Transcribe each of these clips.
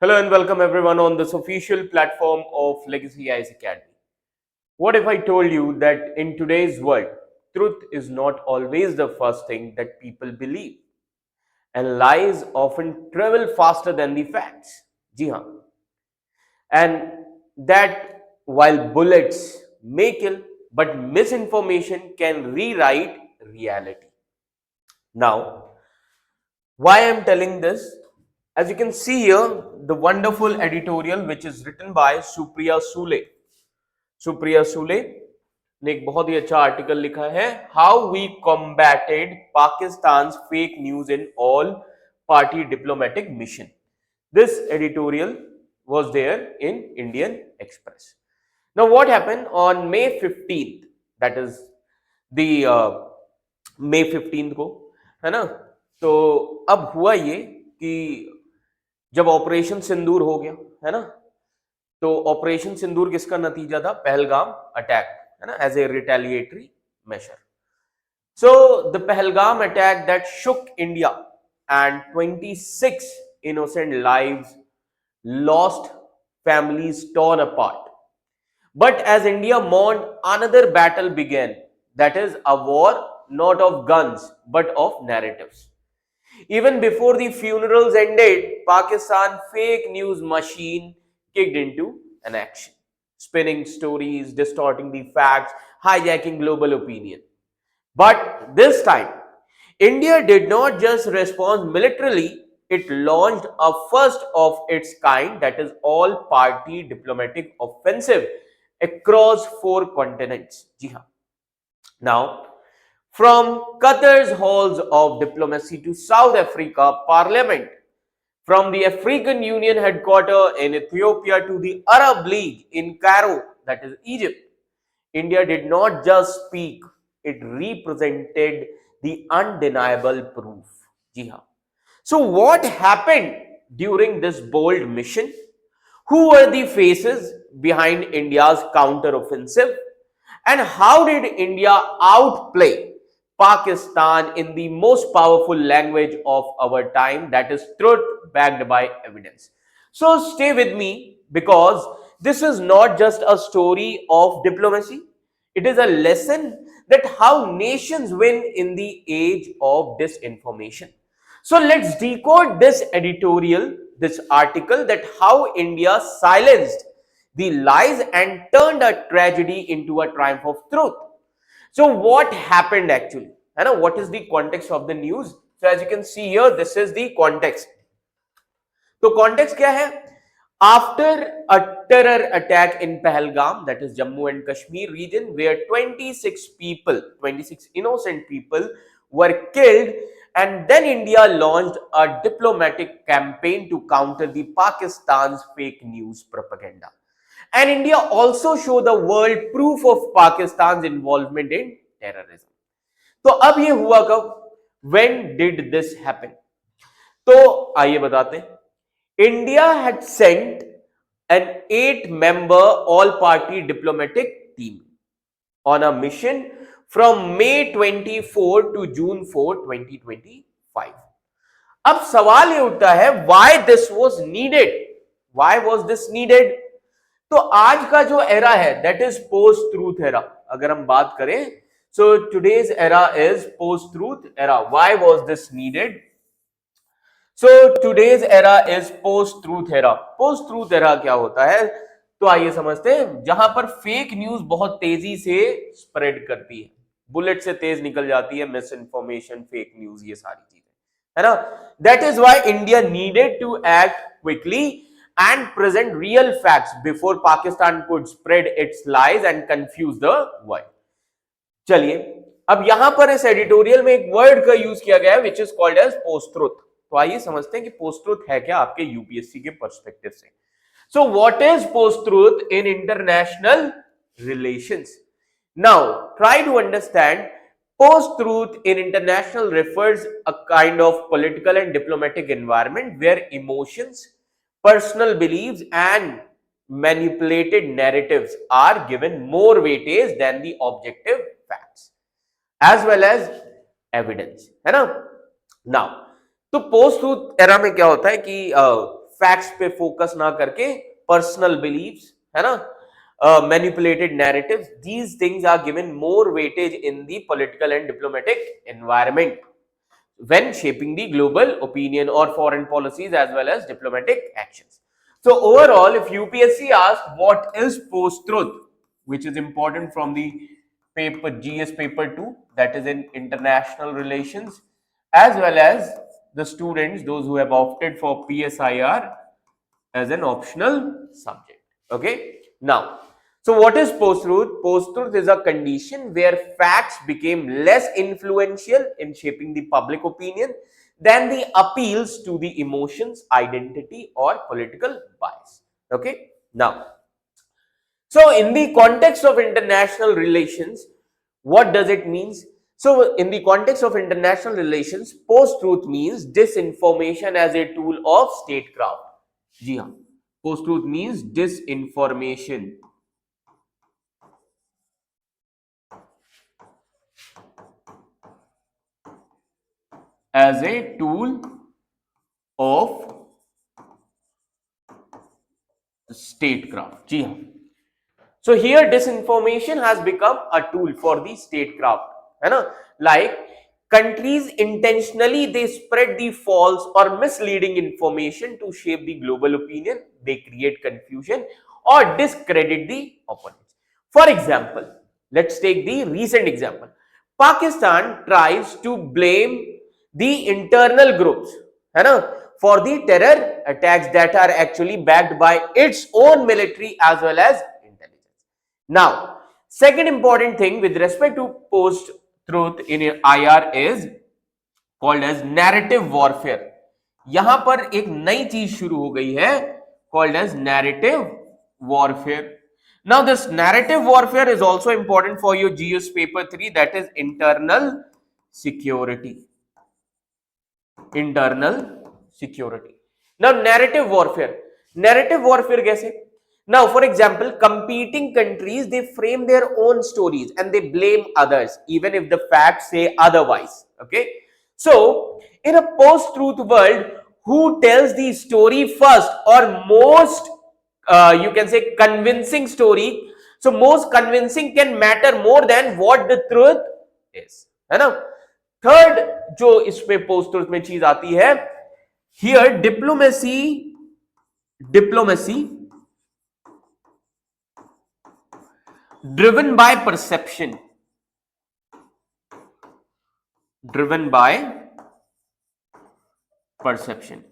Hello and welcome everyone on this official platform of Legacy Eyes Academy. What if I told you that in today's world, truth is not always the first thing that people believe, and lies often travel faster than the facts? Ji haan. And that while bullets may kill, but misinformation can rewrite reality. Now, why I'm telling this? As you can see here, the wonderful editorial which is written by Supriya Sule. Supriya सूले ने एक बहुत ही अच्छा article लिखा है, how we combatted Pakistan fake news in all party diplomatic mission. This editorial was there in Indian Express. Now what happened on May 15th, that is the May 15th को, है ना? तो अब हुआ ये कि जब ऑपरेशन सिंदूर हो गया, है ना, तो ऑपरेशन सिंदूर किसका नतीजा था? पहलगाम अटैक, है ना, as a retaliatory measure. So the Pahalgam attack that shook India and 26 innocent lives lost, families torn apart. But as India mourned, another battle began, that is a war not of guns but of narratives. Even before the funerals ended, Pakistan fake news machine kicked into an action, spinning stories, distorting the facts, hijacking global opinion. But this time, India did not just respond militarily, it launched a first of its kind, that is all party diplomatic offensive across 4 continents. Ji haan. Now, from Qatar's halls of diplomacy to South Africa Parliament, from the African Union headquarters in Ethiopia to the Arab League in Cairo, that is Egypt, India did not just speak, it represented the undeniable proof. Ji haan. So, what happened during this bold mission? Who were the faces behind India's counter-offensive? And how did India outplay Pakistan in the most powerful language of our time, that is truth backed by evidence? So stay with me, because this is not just a story of diplomacy, it is a lesson that how nations win in the age of disinformation. So let's decode this editorial, this article, that how India silenced the lies and turned a tragedy into a triumph of truth. So what happened actually? And what is the context of the news? So as you can see here, this is the context. तो context क्या है? After a terror attack in Pahalgam, that is Jammu and Kashmir region, where 26 people, 26 innocent people were killed, and then India launched a diplomatic campaign to counter the Pakistan's fake news propaganda. And India also showed the world proof of Pakistan's involvement in terrorism. तो अब ये हुआ कब? When did this happen? तो आइए बताते हैं. India had sent an 8-member all-party diplomatic team on a mission from May 24 to June 4, 2025. अब सवाल ये उठता है, why this was needed? Why was this needed? तो आज का जो एरा है, that is post truth era. अगर हम बात करें, so today's era is post truth era. Why was this needed? So today's era is post truth era. Post truth era क्या होता है? तो आइए समझते हैं. जहां पर फेक न्यूज बहुत तेजी से स्प्रेड करती है, बुलेट से तेज निकल जाती है, मिस इन्फॉर्मेशन, फेक न्यूज, ये सारी चीजें, है ना. That is why India needed to act quickly and present real facts before Pakistan could spread its lies and confuse the world. चलिए, अब यहां पर इस एडिटोरियल में एक वर्ड का यूज किया गया है which is called as post truth. तो आइए समझते हैं कि पोस्ट ट्रुथ है क्या आपके यूपीएससी के पर्सपेक्टिव से. So what is post truth in international relations? Now try to understand. Post truth in international refers a kind of political and diplomatic environment where emotions, personal beliefs and manipulated narratives are given more weightage than the objective facts as well as evidence, है ना. Now, तो post truth era में क्या होता है कि facts पे focus ना करके पर्सनल बिलीव्स, है ना, manipulated narratives, these things are given more weightage in the political and diplomatic environment when shaping the global opinion or foreign policies as well as diplomatic actions. So overall, if UPSC asks what is post-truth, which is important from the paper GS paper 2, that is in international relations, as well as the students, those who have opted for PSIR as an optional subject. Okay. Now, so what is post-truth? Post-truth is a condition where facts became less influential in shaping the public opinion than the appeals to the emotions, identity, or political bias. Okay. Now, so in the context of international relations, what does it mean? So in the context of international relations, post-truth means disinformation as a tool of statecraft. जी हाँ, post-truth means disinformation as a tool of statecraft. जी हाँ. So here disinformation has become a tool for the statecraft, है ना? Like countries intentionally they spread the false or misleading information to shape the global opinion. They create confusion or discredit the opponents. For example, let's take the recent example. Pakistan tries to blame the internal groups, है ना, for the terror attacks that are actually backed by its own military as well as intelligence. Now, second important thing with respect to post-truth in IR is called as narrative warfare. यहां पर एक नई चीज शुरू हो गई है called as narrative warfare. Now, this narrative warfare is also important for your GS paper 3, that is internal security. Internal security. Now, narrative warfare कैसे? Now, for example, competing countries they frame their own stories and they blame others even if the facts say otherwise. Okay, so in a post-truth world, who tells the story first or most you can say convincing story, so most convincing can matter more than what the truth is, है ना? Third जो इसमें post truth में चीज आती है, here diplomacy driven by perception,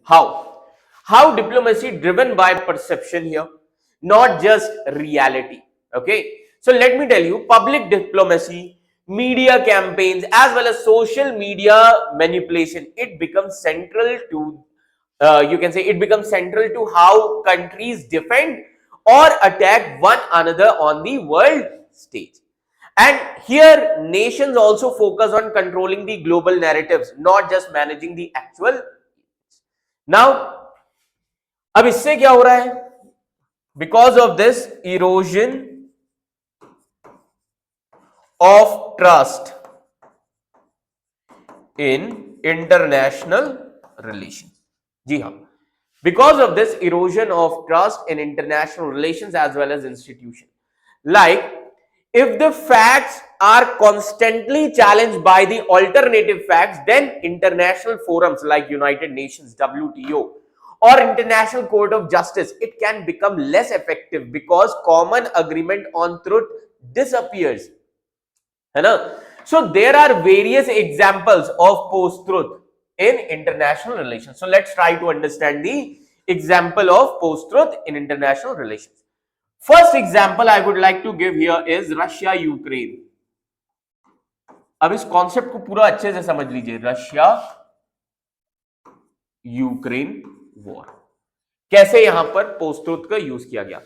how diplomacy driven by perception here, not just reality. Okay, so let me tell you, public diplomacy, media campaigns as well as social media manipulation, it becomes central to you can say it becomes central to how countries defend or attack one another on the world stage. And here nations also focus on controlling the global narratives, not just managing the actual. Now, अब इससे क्या हो रहा है? Because of this erosion of trust in international relations. जी हाँ, because of this erosion of trust in international relations as well as institutions. Like, if the facts are constantly challenged by the alternative facts, then international forums like United Nations, WTO, or International Court of Justice, it can become less effective because common agreement on truth disappears. है ना? So there are various examples of post-truth in international relations. So let's try to understand the example of post-truth in international relations. First example I would like to give here is Russia Ukraine. अब इस concept को पूरा अच्छे से समझ लीजिए, Russia Ukraine war, कैसे यहां पर पोस्ट-ट्रुथ का यूज किया गया.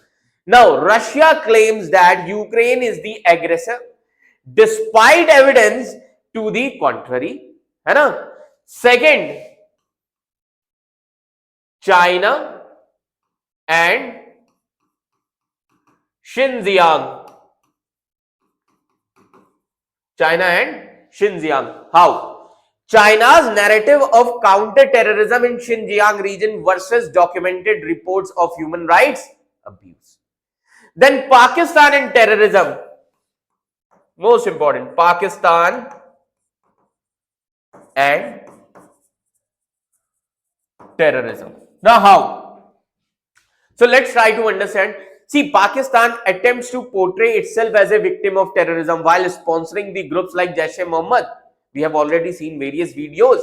Now Russia claims that Ukraine is the aggressor despite evidence to the contrary, है ना. Second, China and Xinjiang. China and Xinjiang. How? China's narrative of counter-terrorism in Xinjiang region versus documented reports of human rights abuse. Then Pakistan and terrorism. Most important, Pakistan and terrorism. Now how? So let's try to understand. See, Pakistan attempts to portray itself as a victim of terrorism while sponsoring the groups like Jaish-e-Mohammed. We have already seen various videos.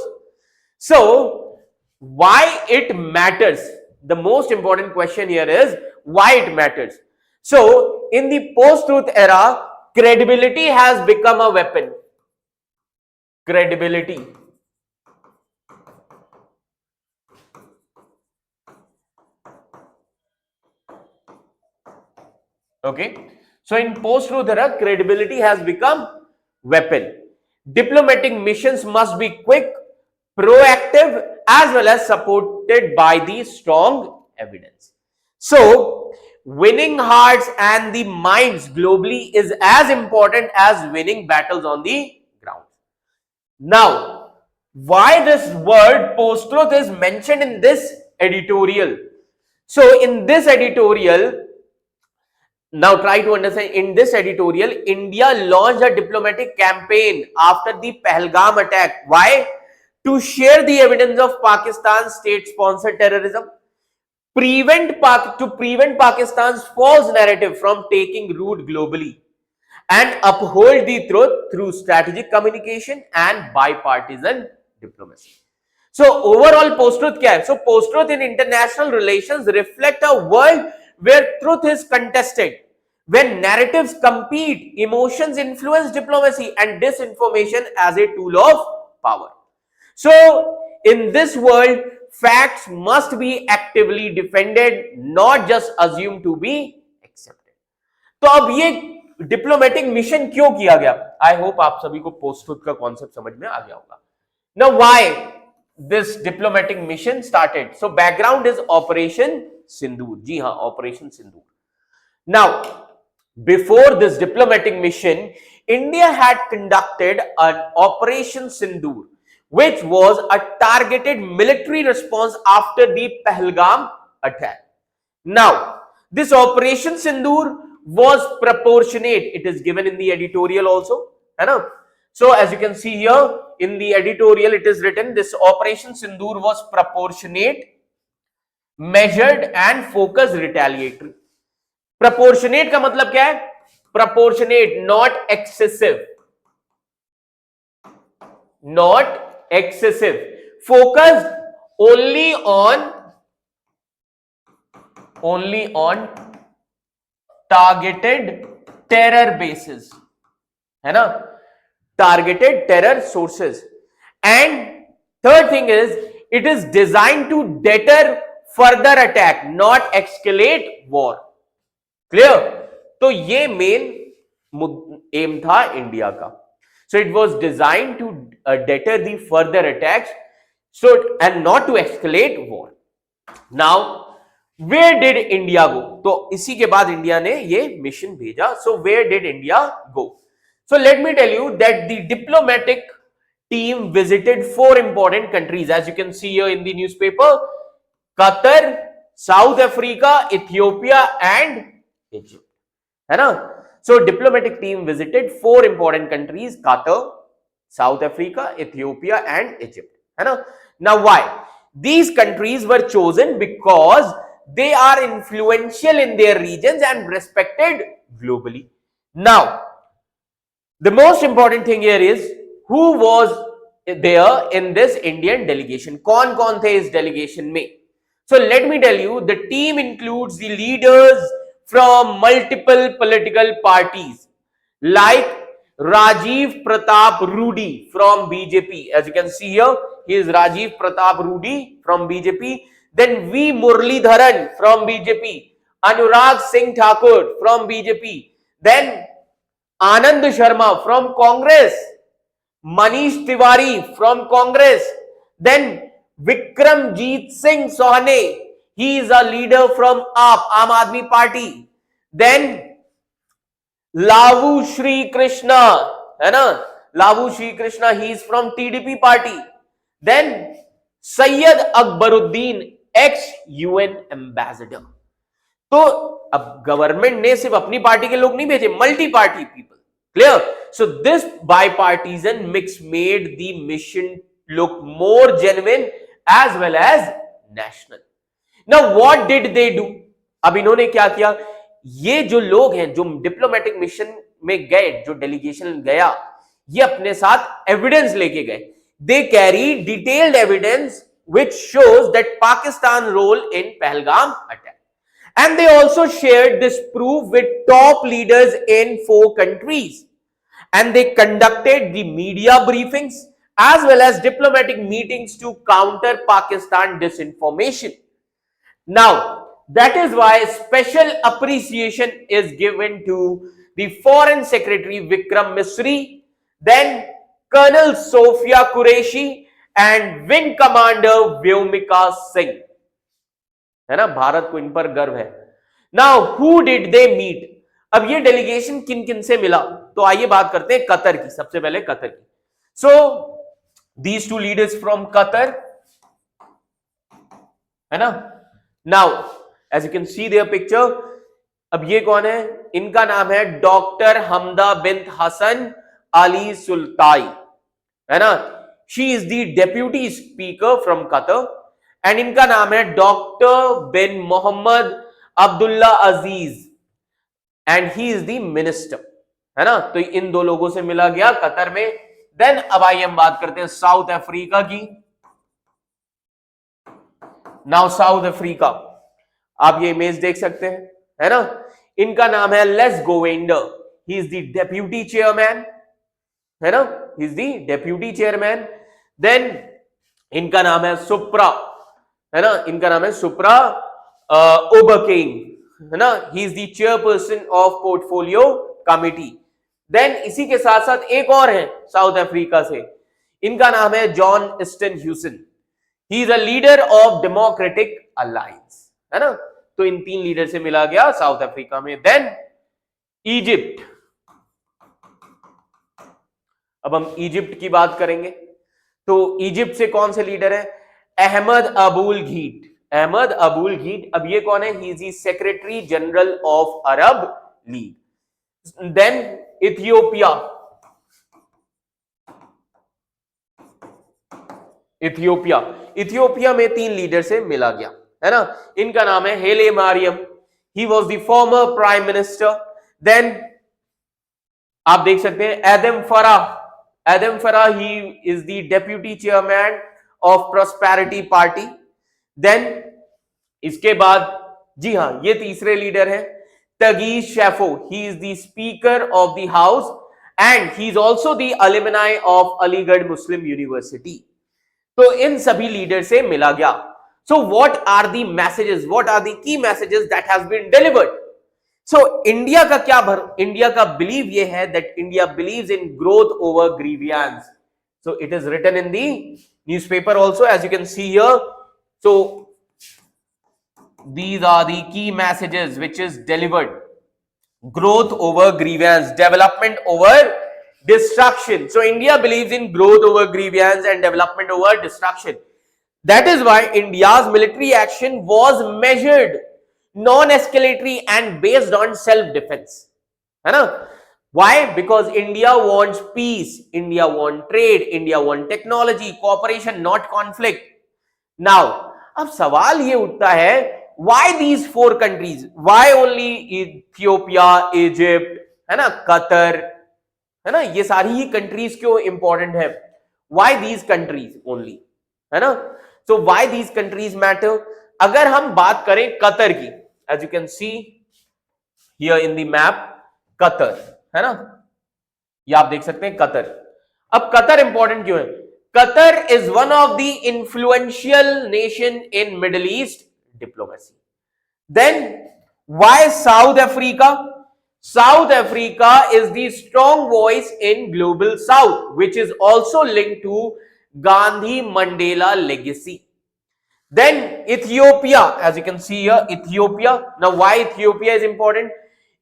So, why it matters? The most important question here is why it matters. So, in the post-truth era, credibility has become a weapon. Credibility. Okay. So, in post-truth era, credibility has become weapon. Diplomatic missions must be quick, proactive, as well as supported by the strong evidence. So, winning hearts and the minds globally is as important as winning battles on the ground. Now, why this word post-truth is mentioned in this editorial? So, in this editorial, now try to understand, in this editorial, India launched a diplomatic campaign after the Pahalgam attack. Why? To share the evidence of Pakistan's state-sponsored terrorism, to prevent Pakistan's false narrative from taking root globally, and uphold the truth through strategic communication and bipartisan diplomacy. So overall post-truth क्या है? So post-truth in international relations reflect a world where truth is contested, when narratives compete, emotions influence diplomacy, and disinformation as a tool of power. So in this world, facts must be actively defended, not just assumed to be accepted. तो अब ये diplomatic mission क्यों किया गया? I hope आप सभी को post truth का कॉन्सेप्ट समझ में आ गया होगा. Now why this diplomatic mission started? So background is Operation Sindoor. जी हाँ, Operation Sindoor. Now before this diplomatic mission, India had conducted an Operation Sindoor, which was a targeted military response after the Pahalgam attack. Now, this Operation Sindoor was proportionate. It is given in the editorial also. So, as you can see here in the editorial, it is written this Operation Sindoor was proportionate, measured, and focused retaliatory. Proportionate का मतलब क्या है? Proportionate, not excessive. Not excessive. Focused only on targeted terror bases, है ना? Targeted terror sources. And third thing is, it is designed to deter further attack, not escalate war. Clear? तो ये main M था India का. So it was designed to deter the further attacks, so and not to escalate war. Now, where did India go? तो इसी के बाद India ने ये मिशन भेजा. So where did India go? So let me tell you that the diplomatic team visited 4 important countries, as you can see here in the newspaper: Qatar, South Africa, Ethiopia, and Egypt. है ना? So diplomatic team visited 4 important countries: Qatar, South Africa, Ethiopia, and Egypt. है ना? Now why? These countries were chosen because they are influential in their regions and respected globally. Now, the most important thing here is who was there in this Indian delegation. कौन थे इस delegation में? So let me tell you, the team includes the leaders from multiple political parties like Rajiv Pratap Rudy from BJP. As you can see here, he is Rajiv Pratap Rudy from BJP. Then V. Muralidharan from BJP. Anurag Singh Thakur from BJP. Then Anand Sharma from Congress. Manish Tiwari from Congress. Then Vikramjit Singh Sohane. He is a leader from Aam Aadmi Party. Then Lavu Shri Krishna, है ना? Lavu Sri Krishna, he is from TDP party. Then Sayyid Akbaruddin, ex-UN ambassador. तो अब government ने सिर्फ अपनी party के लोग नहीं भेजे, multi party people. Clear? So this bipartisan mix made the mission look more genuine as well as national. Now what did they do? अब इन्होंने क्या किया? ये जो लोग हैं जो डिप्लोमेटिक मिशन में गए, जो डेलीगेशन गया, ये अपने साथ एविडेंस लेके गए. They carry detailed evidence which shows that Pakistan role in Pahalgam attack, and they also shared this proof with top leaders in 4 countries, and they conducted the media briefings as well as diplomatic meetings to counter Pakistan disinformation. Now that is why special appreciation is given to the Foreign Secretary Vikram Misri, then Colonel Sophia Qureshi and Wing Commander Vyomika Singh. है ना, भारत को इन पर गर्व है. Now who did they meet? अब ये delegation किन किन से मिला, तो आइए बात करते हैं कतर की. सबसे पहले कतर की. So these 2 leaders from Qatar, है ना. Now as you can see their picture, अब ये कौन है? इनका नाम है डॉक्टर हमदा बिन्त हसन अली सुल्ताई, है ना. She is the deputy speaker from Qatar, and इनका नाम है doctor bin Mohammed Abdullah Aziz, and he is the minister, है ना. तो इन 2 लोगों से मिला गया कतर में. देन अब आइए हम बात करते हैं साउथ अफ्रीका की. नाउ साउथ अफ्रीका, आप ये इमेज देख सकते हैं, है ना. इनका नाम है Les Govender. He is the deputy chairman, है ना. He is the deputy chairman. Then इनका नाम है सुप्रा, है ना. इनका नाम है सुप्रा ओबरकिंग, है ना. He is the chairperson of portfolio committee. Then इसी के साथ साथ एक और है साउथ अफ्रीका से. इनका नाम है John Steenhuisen. He is a leader of Democratic Alliance, है ना. तो इन 3 लीडर से मिला गया साउथ अफ्रीका में. Then Egypt. अब हम इजिप्ट की बात करेंगे. तो इजिप्ट से कौन से लीडर है? अहमद अबुल घीट. अहमद अबुल घीट. अब ये कौन है? He is the secretary general of Arab League. Then Ethiopia. Ethiopia. Ethiopia में 3 लीडर से मिला गया, है ना. इनका नाम है Haile Mariam. He was the former prime minister. Then आप देख सकते हैं Adem Farah. Adem Farah, he is the deputy chairman of Prosperity Party. Then इसके बाद, जी हां, ये तीसरे लीडर है Tagesse Chafo. He is the speaker of the house and he is also the alumni of Aligarh Muslim University. तो इन सभी लीडर से मिला गया. So what are the messages, what are the key messages that has been delivered? So India का क्या India का believe ये है that India believes in growth over grievances. So it is written in the newspaper also, as you can see here. So these are the key messages which is delivered. Growth over grievance, development over destruction. So India believes in growth over grievance and development over destruction. That is why India's military action was measured, non-escalatory and based on self-defense, है ना. Why? Because India wants peace, India wants trade, India wants technology, cooperation, not conflict. Now, अब सवाल ये उठता है, why these 4 countries? Why only Ethiopia, Egypt, है ना, Qatar, है ना, ये सारी ही कंट्रीज क्यों इंपॉर्टेंट है? Why these countries only, है ना. So why these countries matter? अगर हम बात करें कतर की, as you can see here in the map, Qatar, है ना, ये आप देख सकते हैं कतर. अब कतर इंपॉर्टेंट क्यों है? Qatar is one of the influential nation in Middle East diplomacy. Then why South Africa? South Africa is the strong voice in global South, which is also linked to Gandhi Mandela legacy. Then Ethiopia, as you can see here, Ethiopia. Now why Ethiopia is important?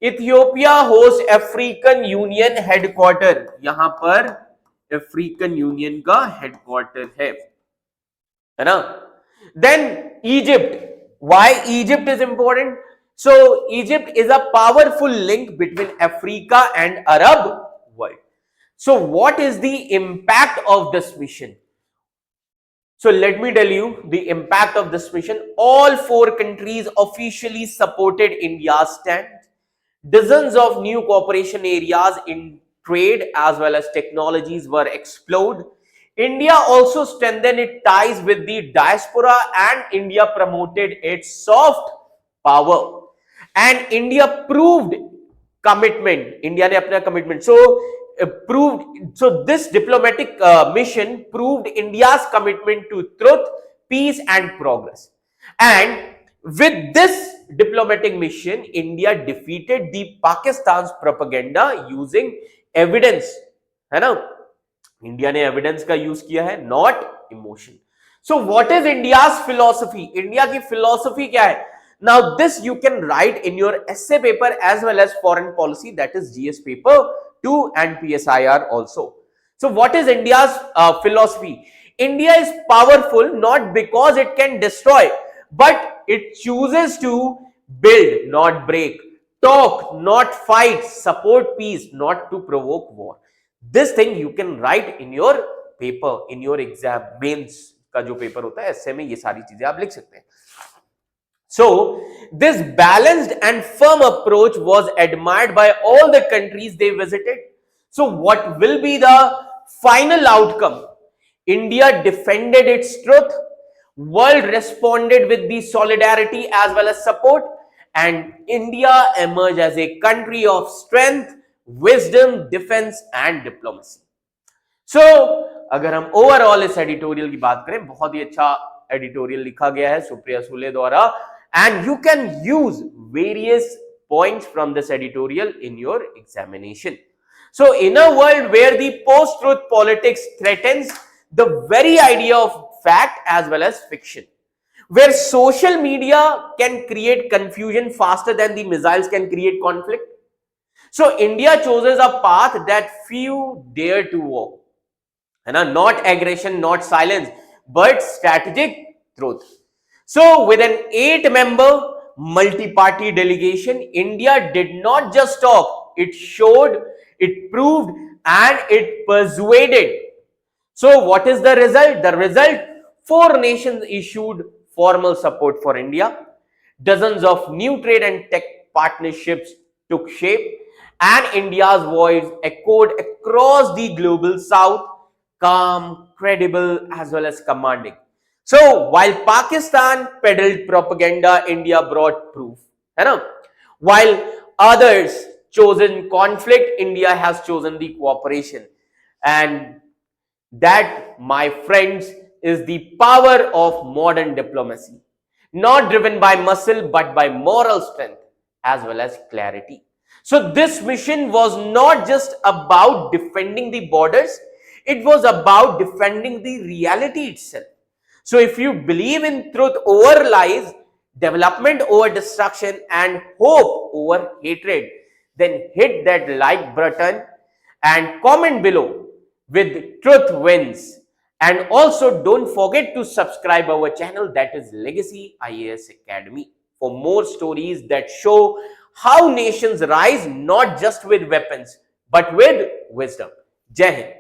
Ethiopia hosts African Union headquarter. यहां पर African union का headquarter है ना। Then Egypt, why Egypt is important? So Egypt is a powerful link between Africa and Arab world. So what is the impact of this mission? So let me tell you the impact of this mission. All four countries officially supported India's stand. Dozens of new cooperation areas in trade as well as technologies were explored. India also strengthened its ties with the diaspora and India promoted its soft power. And India proved commitment. India ने अपना commitment. So this diplomatic mission proved India's commitment to truth, peace and progress. And with this diplomatic mission, India defeated the Pakistan's propaganda using evidence, है ना. India ने evidence का use किया है, not emotion. So what is India's philosophy? India की philosophy क्या है? Now this you can write in your essay paper as well as foreign policy, that is GS paper 2 and PSIR also. So what is India's philosophy? India is powerful not because it can destroy, but it chooses to build, not break, talk, not fight, support peace, not to provoke war. This thing you can write in your paper, in your exam, mains का जो paper होता है ऐसे में ये सारी चीजें आप लिख सकते हैं. So this balanced and firm approach was admired by all the countries they visited. So what will be the final outcome? India defended its truth, world responded with the solidarity as well as support, and India emerged as a country of strength, wisdom, defense and diplomacy. So अगर हम overall इस editorial की बात करें, बहुत ही अच्छा editorial लिखा गया है सुप्रिया सुले द्वारा, and you can use various points from this editorial in your examination. So in a world where the post-truth politics threatens the very idea of fact as well as fiction, where social media can create confusion faster than the missiles can create conflict, so India chooses a path that few dare to walk, and not aggression, not silence, but strategic truth. So with an 8-member multi-party delegation, India did not just talk, it showed, it proved and it persuaded. So what is the result? The result, 4 nations issued formal support for India. Dozens of new trade and tech partnerships took shape and India's voice echoed across the global south, calm, credible as well as commanding. So while Pakistan peddled propaganda, India brought proof, है ना. While others chosen conflict, India has chosen the cooperation, and that, my friends, is the power of modern diplomacy, not driven by muscle but by moral strength as well as clarity. So this mission was not just about defending the borders, it was about defending the reality itself. So if you believe in truth over lies, development over destruction and hope over hatred, then hit that like button and comment below with truth wins. And also don't forget to subscribe our channel, that is Legacy IAS Academy, for more stories that show how nations rise not just with weapons but with wisdom. Jai Hind.